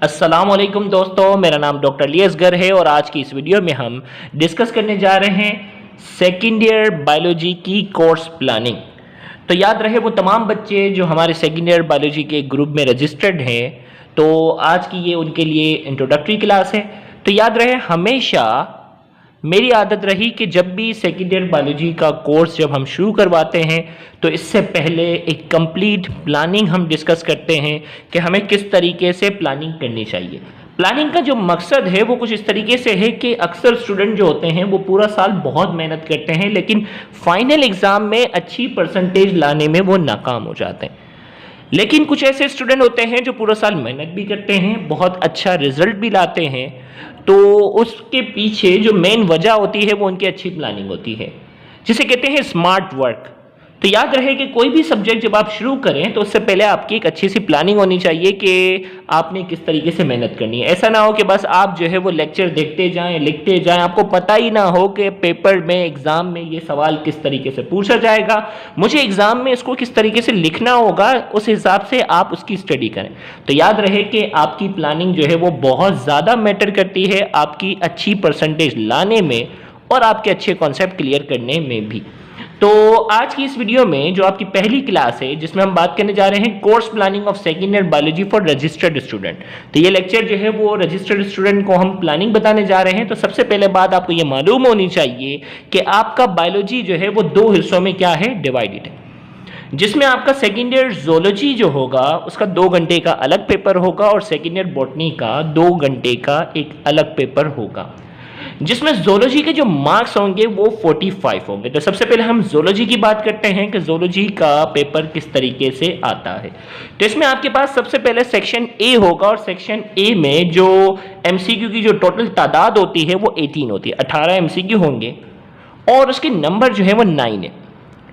अस्सलामुअलैकुम दोस्तों, मेरा नाम डॉक्टर अली असगर है और आज की इस वीडियो में हम डिस्कस करने जा रहे हैं सेकेंड ईयर बायोलॉजी की कोर्स प्लानिंग। तो याद रहे वो तमाम बच्चे जो हमारे सेकेंड ईयर बायोलॉजी के ग्रुप में रजिस्टर्ड हैं, तो आज की ये उनके लिए इंट्रोडक्टरी क्लास है। तो याद रहे हमेशा मेरी आदत रही कि जब भी सेकेंड ईयर बायोलॉजी का कोर्स जब हम शुरू करवाते हैं तो इससे पहले एक कंप्लीट प्लानिंग हम डिस्कस करते हैं कि हमें किस तरीके से प्लानिंग करनी चाहिए। प्लानिंग का जो मकसद है वो कुछ इस तरीके से है कि अक्सर स्टूडेंट जो होते हैं वो पूरा साल बहुत मेहनत करते हैं लेकिन फाइनल एग्ज़ाम में अच्छी परसेंटेज लाने में वो नाकाम हो जाते हैं। लेकिन कुछ ऐसे स्टूडेंट होते हैं जो पूरा साल मेहनत भी करते हैं, बहुत अच्छा रिजल्ट भी लाते हैं। तो उसके पीछे जो मेन वजह होती है वो उनकी अच्छी प्लानिंग होती है, जिसे कहते हैं स्मार्ट वर्क। तो याद रहे कि कोई भी सब्जेक्ट जब आप शुरू करें तो उससे पहले आपकी एक अच्छी सी प्लानिंग होनी चाहिए कि आपने किस तरीके से मेहनत करनी है। ऐसा ना हो कि बस आप जो है वो लेक्चर देखते जाएं, लिखते जाएं, आपको पता ही ना हो कि पेपर में, एग्ज़ाम में ये सवाल किस तरीके से पूछा जाएगा, मुझे एग्ज़ाम में इसको किस तरीके से लिखना होगा, उस हिसाब से आप उसकी स्टडी करें। तो याद रहे कि आपकी प्लानिंग जो है वो बहुत ज़्यादा मैटर करती है आपकी अच्छी परसेंटेज लाने में और आपके अच्छे कॉन्सेप्ट क्लियर करने में भी। तो आज की इस वीडियो में जो आपकी पहली क्लास है जिसमें हम बात करने जा रहे हैं course planning of second year biology for registered student. तो ये लेक्चर जो है वो रजिस्टर्ड स्टूडेंट को हम प्लानिंग बताने जा रहे हैं। तो सबसे पहले बात आपको ये मालूम होनी चाहिए कि आपका बायोलॉजी जो है वो दो हिस्सों में क्या है, डिवाइडेड है, जिसमें आपका सेकेंड ईयर जोलॉजी जो होगा उसका 2 घंटे का अलग पेपर होगा और सेकेंड ईयर बॉटनी का 2 घंटे का एक अलग पेपर होगा, जिसमें जोलॉजी के जो मार्क्स होंगे वो 45 होंगे। तो सबसे पहले हम जोलॉजी की बात करते हैं कि जोलॉजी का पेपर किस तरीके से आता है। तो इसमें आपके पास सबसे पहले सेक्शन ए होगा और सेक्शन ए में जो एमसीक्यू की जो टोटल तादाद होती है वो 18 होती है, 18 एमसीक्यू होंगे और उसके नंबर जो है वो 9 है,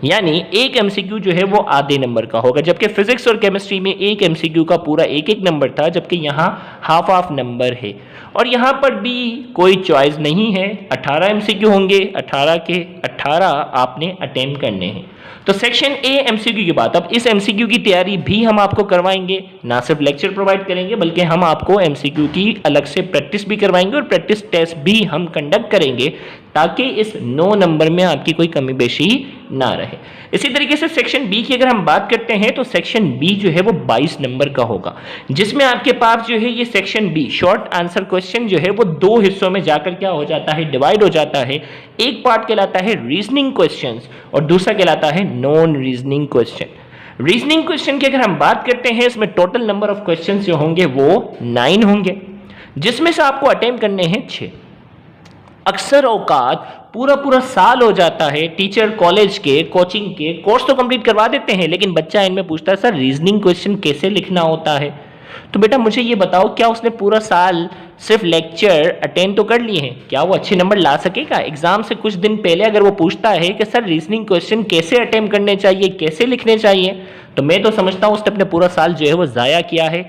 यानी एक एमसीक्यू जो है वो आधे नंबर का होगा, जबकि फिजिक्स और केमिस्ट्री में एक एमसीक्यू का पूरा एक एक नंबर था, जबकि यहाँ हाफ हाफ नंबर है। और यहाँ पर भी कोई चॉइस नहीं है, 18 एमसीक्यू होंगे, 18 के 18 आपने अटेम्प्ट करने हैं। तो सेक्शन ए एमसीक्यू की बात, अब इस एमसीक्यू की तैयारी भी हम आपको करवाएंगे, ना सिर्फ लेक्चर प्रोवाइड करेंगे बल्कि हम आपको एमसीक्यू की अलग से प्रैक्टिस भी करवाएंगे और प्रैक्टिस टेस्ट भी हम कंडक्ट करेंगे ताकि इस 9 नंबर में आपकी कोई कमी बेशी ना रहे। इसी तरीके से सेक्शन बी की अगर हम बात करते हैं तो सेक्शन बी जो है वो 22 नंबर का होगा, जिसमें आपके पास जो है ये section B short answer question जो है वो 2 हिस्सों में जाकर क्या हो जाता है, डिवाइड हो जाता है। एक पार्ट कहलाता है रीजनिंग क्वेश्चंस और दूसरा कहलाता है non reasoning question. Reasoning question की अगर हम बात करते हैं इसमें टोटल नंबर ऑफ क्वेश्चन जो होंगे वो 9 होंगे, जिसमें से आपको अटेम्प्ट करने हैं 6। अक्सर औकात पूरा पूरा साल हो जाता है, टीचर कॉलेज के, कोचिंग के कोर्स तो कंप्लीट करवा देते हैं लेकिन बच्चा इनमें पूछता है सर रीजनिंग क्वेश्चन कैसे लिखना होता है। तो बेटा मुझे ये बताओ, क्या उसने पूरा साल सिर्फ लेक्चर अटेंड तो कर लिए हैं, क्या वो अच्छे नंबर ला सकेगा? एग्जाम से कुछ दिन पहले अगर वो पूछता है कि सर रीजनिंग क्वेश्चन कैसे अटेम्प्ट करने चाहिए, कैसे लिखने चाहिए, तो मैं तो समझता हूँ उसने अपने पूरा साल जो है वो ज़ाया किया है।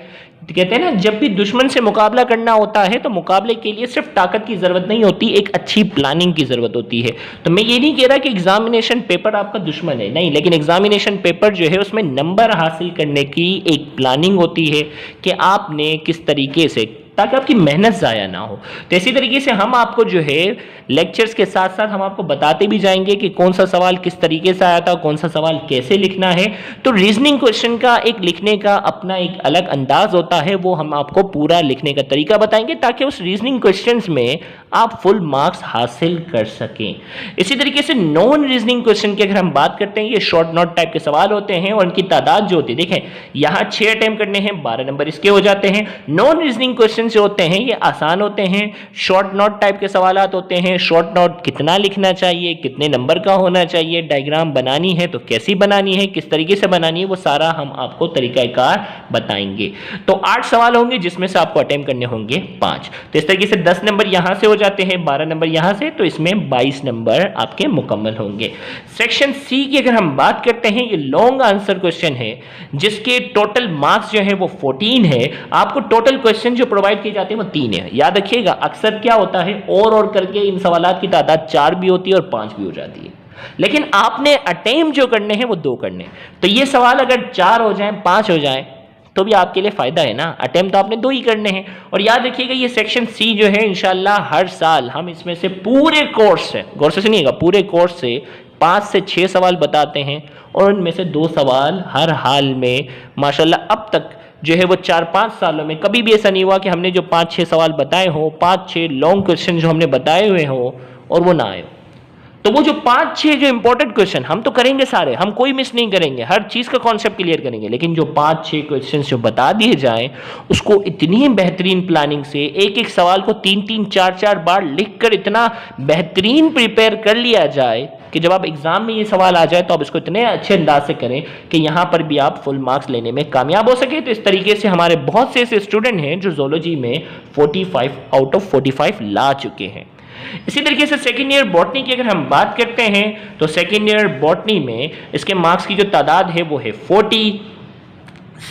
कहते हैं ना, जब भी दुश्मन से मुकाबला करना होता है तो मुकाबले के लिए सिर्फ ताकत की ज़रूरत नहीं होती, एक अच्छी प्लानिंग की ज़रूरत होती है। तो मैं ये नहीं कह रहा कि एग्जामिनेशन पेपर आपका दुश्मन है, नहीं, लेकिन एग्जामिनेशन पेपर जो है उसमें नंबर हासिल करने की एक प्लानिंग होती है कि आपने किस तरीके से, ताकि आपकी मेहनत ज़ाया ना हो। तो इसी तरीके से हम आपको जो है लेक्चर्स के साथ साथ हम आपको बताते भी जाएंगे कि कौन सा सवाल किस तरीके से आया था, कौन सा सवाल कैसे लिखना है। तो रीजनिंग क्वेश्चन का एक लिखने का अपना एक अलग अंदाज होता है, वो हम आपको पूरा लिखने का तरीका बताएंगे ताकि उस रीजनिंग क्वेश्चंस में आप फुल मार्क्स हासिल कर सकें। इसी तरीके से नॉन रीजनिंग क्वेश्चन की अगर हम बात करते हैं, ये शॉर्ट नोट टाइप के सवाल होते हैं और उनकी तादाद जो होती है, देखें यहाँ 6 अटेम्प्ट करने हैं, 12 नंबर इसके हो जाते हैं। नॉन रीजनिंग क्वेश्चन जो होते हैं ये आसान होते हैं, शॉर्ट नोट टाइप के सवालात होते हैं। शॉर्ट नोट कितना लिखना चाहिए, कितने नंबर का होना चाहिए, डायग्राम बनानी है तो कैसी बनानी है, किस तरीके से बनानी है, वो सारा हम आपको तरीकाकार बताएंगे। तो 8 सवाल होंगे जिसमें से आपको अटेम्प्ट करने होंगे 5। तो इस तरीके से 10 नंबर यहां से हो जाते हैं, 12 नंबर यहां से, तो इसमें 22 नंबर आपके मुकम्मल होंगे। सेक्शन सी की अगर हम बात करते हैं, ये लॉन्ग आंसर क्वेश्चन है जिसके टोटल मार्क्स जो है वो 14 है। आपको टोटल क्वेश्चन जो प्रोवाइड किए जाते हैं वो 3 है। याद रखिएगा अक्सर क्या होता है, और करके इन सवालात की तादाद 4 भी होती है और 5 भी हो जाती है, लेकिन आपने अटेम्प्ट जो करने हैं वो 2 करने हैं। तो ये सवाल अगर 4 हो जाए, 5 हो जाए तो भी आपके लिए फ़ायदा है ना, अटेम्प्ट तो आपने 2 ही करने हैं। और याद रखिएगा ये सेक्शन सी जो है इंशाल्लाह हर साल हम इसमें से पूरे कोर्स से, गौर से सुनिएगा, पूरे कोर्स से 5 से 6 सवाल बताते हैं और उनमें से 2 सवाल हर हाल में माशाल्लाह अब तक जो है वो 4-5 सालों में कभी भी ऐसा नहीं हुआ कि हमने जो 5-6 सवाल बताए हो, 5-6 लॉन्ग क्वेश्चन जो हमने बताए हुए हो और वो ना आए हो। तो वो जो 5-6 जो इंपॉर्टेंट क्वेश्चन हम तो करेंगे सारे, हम कोई मिस नहीं करेंगे, हर चीज़ का कॉन्सेप्ट क्लियर करेंगे, लेकिन जो 5-6 क्वेश्चन जो बता दिए जाएं उसको इतनी बेहतरीन प्लानिंग से एक एक सवाल को 3-3 4-4 बार लिखकर इतना बेहतरीन प्रिपेयर कर लिया जाए कि जब आप एग्जाम में ये सवाल आ जाए तो आप इसको इतने अच्छे अंदाज से करें कि यहाँ पर भी आप फुल मार्क्स लेने में कामयाब हो सके। तो इस तरीके से हमारे बहुत से ऐसे स्टूडेंट हैं जो जोलॉजी में 45 आउट ऑफ 45 ला चुके हैं। इसी तरीके से सेकेंड ईयर बॉटनी की अगर हम बात करते हैं तो सेकेंड ईयर बॉटनी में इसके मार्क्स की जो तादाद है वो है 40।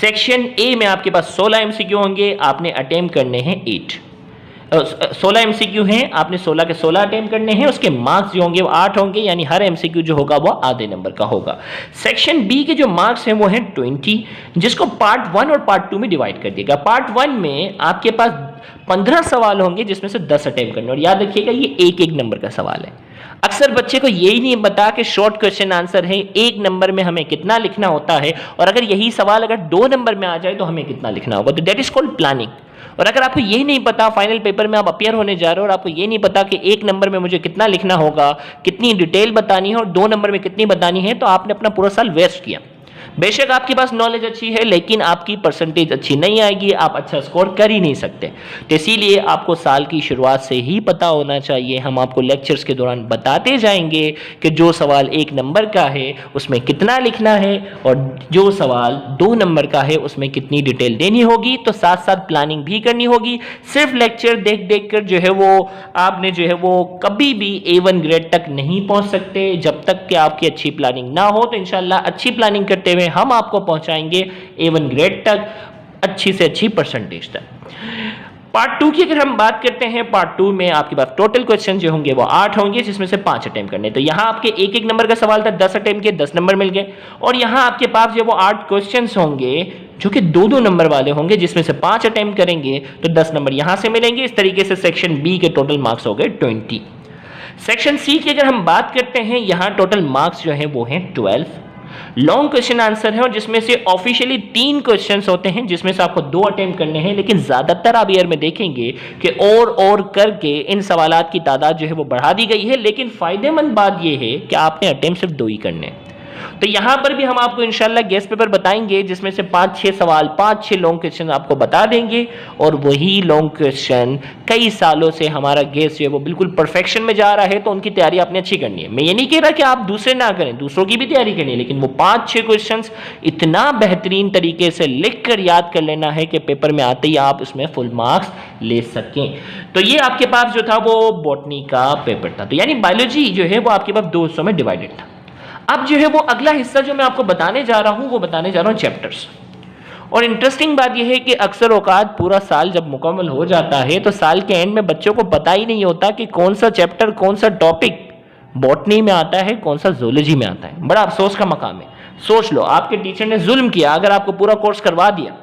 सेक्शन ए में आपके पास 16 एमसीक्यू होंगे, आपने अटेम्प्ट करने हैं 8। 16 एमसीक्यू हैं, आपने 16 के 16 अटेम्प्ट करने हैं, उसके मार्क्स जो होंगे वो 8 होंगे, यानी हर एमसीक्यू जो होगा वो आधे नंबर का होगा। सेक्शन बी के जो मार्क्स हैं वो हैं 20, जिसको पार्ट 1 और पार्ट 2 में डिवाइड कर दिएगा। पार्ट 1 में आपके पास 15 सवाल होंगे जिसमें से 10 अटेम्प्ट करने, और याद रखिएगा ये एक एक नंबर का सवाल है। अक्सर बच्चे को यही नहीं पता कि शॉर्ट क्वेश्चन आंसर है, 1 नंबर में हमें कितना लिखना होता है, और अगर यही सवाल अगर 2 नंबर में आ जाए तो हमें कितना लिखना होगा। तो दैट इज कॉल्ड प्लानिंग। और अगर आपको यही नहीं पता, फाइनल पेपर में आप अपियर होने जा रहे हो और आपको ये नहीं पता कि 1 नंबर में मुझे कितना लिखना होगा, कितनी डिटेल बतानी है और 2 नंबर में कितनी बतानी है, तो आपने अपना पूरा साल वेस्ट किया। बेशक आपके पास नॉलेज अच्छी है लेकिन आपकी परसेंटेज अच्छी नहीं आएगी, आप अच्छा स्कोर कर ही नहीं सकते। तो इसीलिए आपको साल की शुरुआत से ही पता होना चाहिए। हम आपको लेक्चर्स के दौरान बताते जाएंगे कि जो सवाल 1 नंबर का है उसमें कितना लिखना है और जो सवाल 2 नंबर का है उसमें कितनी डिटेल देनी होगी। तो साथ साथ प्लानिंग भी करनी होगी। सिर्फ लेक्चर देख देख कर जो है वो आपने जो है वो कभी भी A1 ग्रेड तक नहीं पहुंच सकते जब तक कि आपकी अच्छी प्लानिंग ना हो। तो इंशाल्लाह अच्छी प्लानिंग करते हुए हम आपको पहुंचाएंगे A1 ग्रेड तक, अच्छी से अच्छी परसेंटेज तक। पार्ट 2 की अगर हम बात करते हैं, पार्ट 2 में आपके पास टोटल क्वेश्चन जो होंगे वो 8 होंगे जिसमें से 5 अटेम्प्ट करने। तो यहाँ आपके एक एक नंबर का सवाल था, 10 अटेम्प्ट के 10 नंबर मिल गए। और यहाँ आपके पास जो वो 8 क्वेश्चन होंगे जो कि 2-2 नंबर वाले होंगे जिसमें से 5 अटेम्प्ट करेंगे तो 10 नंबर यहाँ से मिलेंगे। इस तरीके से सेक्शन बी के टोटल मार्क्स हो गए 20। सेक्शन सी की अगर हम बात करते हैं, यहाँ टोटल मार्क्स जो है वो हैं 12। लॉन्ग क्वेश्चन आंसर है और जिसमें से ऑफिशियली 3 क्वेश्चंस होते हैं जिसमें से आपको 2 अटेम्प्ट करने हैं, लेकिन ज्यादातर आप ईयर में देखेंगे कि और करके इन सवालात की तादाद जो है वो बढ़ा दी गई है। लेकिन फायदेमंद बात यह है कि आपने अटेम्प्ट सिर्फ 2 ही करने हैं। तो यहां पर भी हम आपको इंशाल्लाह गेस्ट पेपर बताएंगे जिसमें से 5-6 सवाल, 5-6 लॉन्ग क्वेश्चन आपको बता देंगे और वही लॉन्ग क्वेश्चन कई सालों से हमारा गेस्ट जो है वो बिल्कुल परफेक्शन में जा रहा है, तो उनकी तैयारी आपने अच्छी करनी है। मैं ये नहीं कह रहा कि आप दूसरे ना करें, दूसरों की भी तैयारी करनी है, लेकिन वो 5-6 क्वेश्चन इतना बेहतरीन तरीके से लिख कर याद कर लेना है कि पेपर में आते ही आप उसमें फुल मार्क्स ले सकें। तो ये आपके पास जो था वो बॉटनी का पेपर था। तो यानी बायोलॉजी जो है वो आपके पास 2 हिस्सों में डिवाइडेड था। अब जो है वो अगला हिस्सा जो मैं आपको बताने जा रहा हूं वो बताने जा रहा हूं चैप्टर्स। और इंटरेस्टिंग बात यह है कि अक्सर औकात पूरा साल जब मुकम्मल हो जाता है तो साल के एंड में बच्चों को पता ही नहीं होता कि कौन सा चैप्टर, कौन सा टॉपिक बॉटनी में आता है, कौन सा जूलॉजी में आता है। बड़ा अफसोस का मकाम है। सोच लो, आपके टीचर ने जुल्म किया अगर आपको पूरा कोर्स करवा दिया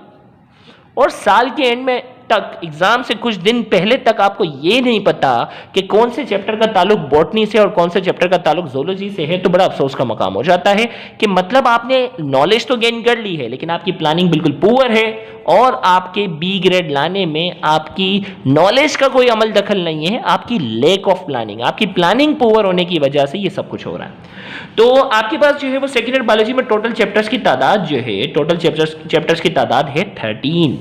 और साल के एंड में तक, एग्जाम से कुछ दिन पहले तक आपको ये नहीं पता कि कौन से चैप्टर का ताल्लुक बॉटनी से और कौन से चैप्टर का ताल्लुक जूलॉजी से है, तो बड़ा अफसोस का मकाम हो जाता है कि मतलब आपने नॉलेज तो गेन कर ली है लेकिन आपकी प्लानिंग बिल्कुल पुअर है और आपके बी ग्रेड लाने में आपकी नॉलेज का कोई अमल दखल नहीं है, आपकी लैक ऑफ प्लानिंग, आपकी प्लानिंग पुअर होने की वजह से ये सब कुछ हो रहा है। तो आपके पास जो है वो सेकेंड ईयर बायोलॉजी में टोटल चैप्टर्स की तादाद जो है, टोटल चैप्टर्स की तादाद है 13,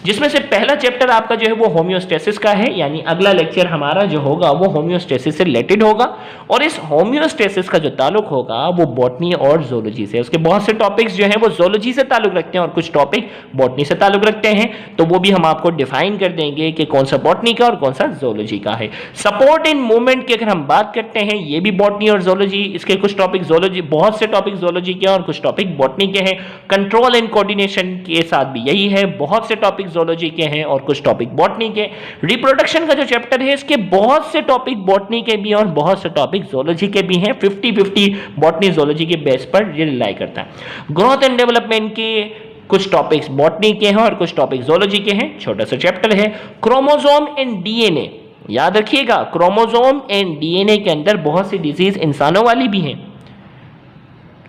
जिसमें से पहला चैप्टर आपका जो है वो होम्योस्टेसिस का है। यानी अगला लेक्चर हमारा जो होगा वो होम्योस्टेसिस से रिलेटेड होगा और इस होम्योस्टेसिस का जो ताल्लुक होगा वो बॉटनी और जूलॉजी से। उसके बहुत से टॉपिक्स जो हैं वो जूलॉजी से ताल्लुक रखते हैं और कुछ टॉपिक बॉटनी से ताल्लुक रखते हैं, तो वो भी हम आपको डिफाइन कर देंगे कि कौन सा बॉटनी का और कौन सा जूलॉजी का है। सपोर्ट इन मूवमेंट की अगर हम बात करते हैं, ये भी बॉटनी और जूलॉजी, इसके कुछ टॉपिक जूलॉजी, बहुत से टॉपिक जूलॉजी के और कुछ टॉपिक बॉटनी के हैं। कंट्रोल एंड कोऑर्डिनेशन के साथ भी यही है, बहुत से टॉपिक जूलॉजी के हैं और कुछ टॉपिक बॉटनी के। रिप्रोडक्शन का जो चैप्टर है इसके बहुत से टॉपिक बॉटनी के भी और बहुत से टॉपिक जूलॉजी के भी हैं। 50-50 बॉटनी जूलॉजी के बेस पर ये रिलाई करता है। ग्रोथ एंड डेवलपमेंट के कुछ टॉपिक्स बॉटनी के हैं और कुछ टॉपिक जोलॉजी के हैं। छोटा सा चैप्टर है क्रोमोसोम एंड डीएनए। याद रखिएगा, क्रोमोसोम एंड डीएनए के अंदर बहुत सी डिजीज इंसानों वाली भी हैं,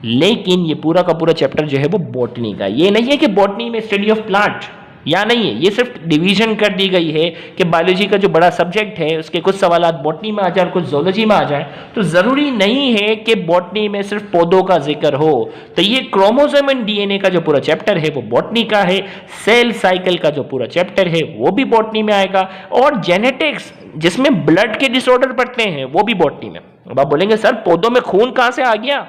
लेकिन ये पूरा का पूरा चैप्टर जो है वो बॉटनी का। ये नहीं है कि बॉटनी में स्टडी ऑफ प्लांट, या नहीं है, ये सिर्फ डिवीजन कर दी गई है कि बायोलॉजी का जो बड़ा सब्जेक्ट है उसके कुछ सवाल बॉटनी में आ जाए और कुछ जोलॉजी में आ जाए। तो जरूरी नहीं है कि बॉटनी में सिर्फ पौधों का जिक्र हो। तो ये क्रोमोसोम एंड डीएनए का जो पूरा चैप्टर है वो बॉटनी का है। सेल साइकिल का जो पूरा चैप्टर है वो भी बॉटनी में आएगा, और जेनेटिक्स जिसमें ब्लड के डिसऑर्डर पड़ते हैं वो भी बॉटनी में। अब आप बोलेंगे सर पौधों में खून कहां से आ गया,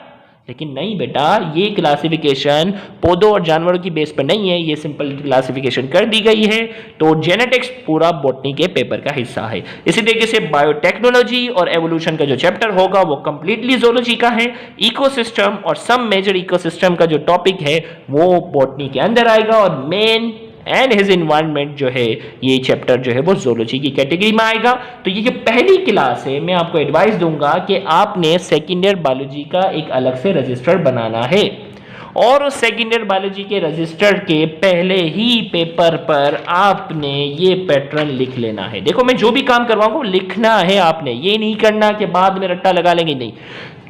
लेकिन नहीं बेटा, ये क्लासिफिकेशन पौधों और जानवरों की बेस पर नहीं है, ये सिंपल क्लासिफिकेशन कर दी गई है। तो जेनेटिक्स पूरा बॉटनी के पेपर का हिस्सा है। इसी तरीके से बायोटेक्नोलॉजी और एवोल्यूशन का जो चैप्टर होगा वो कंप्लीटली जोलॉजी का है। इकोसिस्टम और सम मेजर इकोसिस्टम का जो टॉपिक है वो बॉटनी के अंदर आएगा, और मेन एंड हिज इन्वायरमेंट जो है ये चैप्टर जो है वो जोलॉजी की कैटेगरी में आएगा। तो ये जो पहली क्लास है, मैं आपको एडवाइस दूंगा कि आपने सेकेंड ईयर बायोलॉजी का एक अलग से रजिस्टर बनाना है, और उस सेकेंड ईयर बायोलॉजी के रजिस्टर के पहले ही पेपर पर आपने ये पैटर्न लिख लेना है। देखो, मैं जो भी काम करवाऊंगा लिखना है आपने, ये नहीं करना कि बाद में रट्टा लगा लेंगे, नहीं।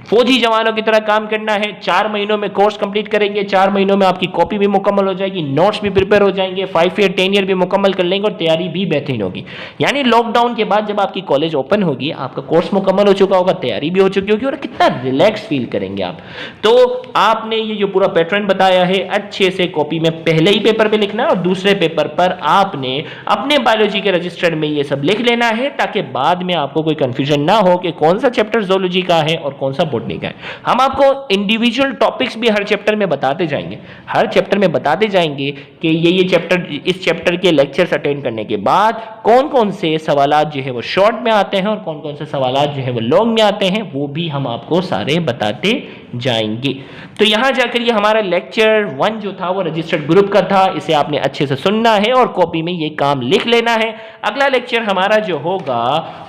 फौजी जवानों की तरह काम करना है। 4 महीनों में कोर्स कंप्लीट करेंगे, 4 महीनों में आपकी कॉपी भी मुकम्मल हो जाएगी, नोट्स भी प्रिपेयर हो जाएंगे, 5 ईयर 10 ईयर भी मुकम्मल कर लेंगे और तैयारी भी बेहतरीन होगी। यानी लॉकडाउन के बाद जब आपकी कॉलेज ओपन होगी, आपका कोर्स मुकम्मल हो चुका होगा, तैयारी भी हो चुकी होगी, और कितना रिलैक्स फील करेंगे आप। तो आपने ये जो पूरा पैटर्न बताया है अच्छे से कॉपी में पहले ही पेपर पे लिखना है, और दूसरे पेपर पर आपने अपने बायोलॉजी के रजिस्टर में ये सब लिख लेना है, ताकि बाद में आपको कोई कंफ्यूजन ना हो कि कौन सा चैप्टर जोलॉजी का है और कौन सा बॉटनी का है। हम आपको इंडिविजुअल टॉपिक्स भी हर चैप्टर में बताते जाएंगे, हर चैप्टर में बताते जाएंगे कि ये चैप्टर, इस चैप्टर के लेक्चर्स अटेंड करने के बाद कौन कौन से सवालात जो है वो शॉर्ट में आते हैं और कौन कौन से सवालात जो है वो लॉन्ग में आते हैं, वो भी हम आपको सारे बताते जाएंगे। तो यहां जाकर ये हमारा लेक्चर 1 जो था वो रजिस्टर्ड ग्रुप का था, इसे आपने अच्छे से सुनना है और कॉपी में ये काम लिख लेना है। अगला लेक्चर हमारा जो होगा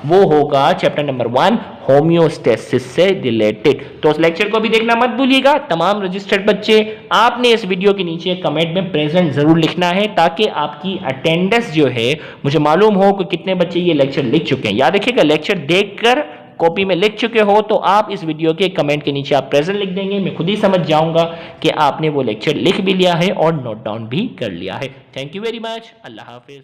वो होगा चैप्टर नंबर 1 होम्योस्टेसिस से रिलेटेड। तो उस लेक्चर को भी देखना मत भूलिएगा। तमाम रजिस्टर्ड बच्चे, आपने इस वीडियो के नीचे कमेंट में प्रेजेंट जरूर लिखना है, ताकि आपकी अटेंडेंस जो है मुझे मालूम हो कि कितने बच्चे ये लेक्चर लिख चुके हैं। याद रखिएगा, लेक्चर देखकर कॉपी में लिख चुके हो तो आप इस वीडियो के कमेंट के नीचे आप प्रेजेंट लिख देंगे, मैं खुद ही समझ जाऊंगा कि आपने वो लेक्चर लिख भी लिया है और नोट डाउन भी कर लिया है। Thank you very much. Allah Hafiz.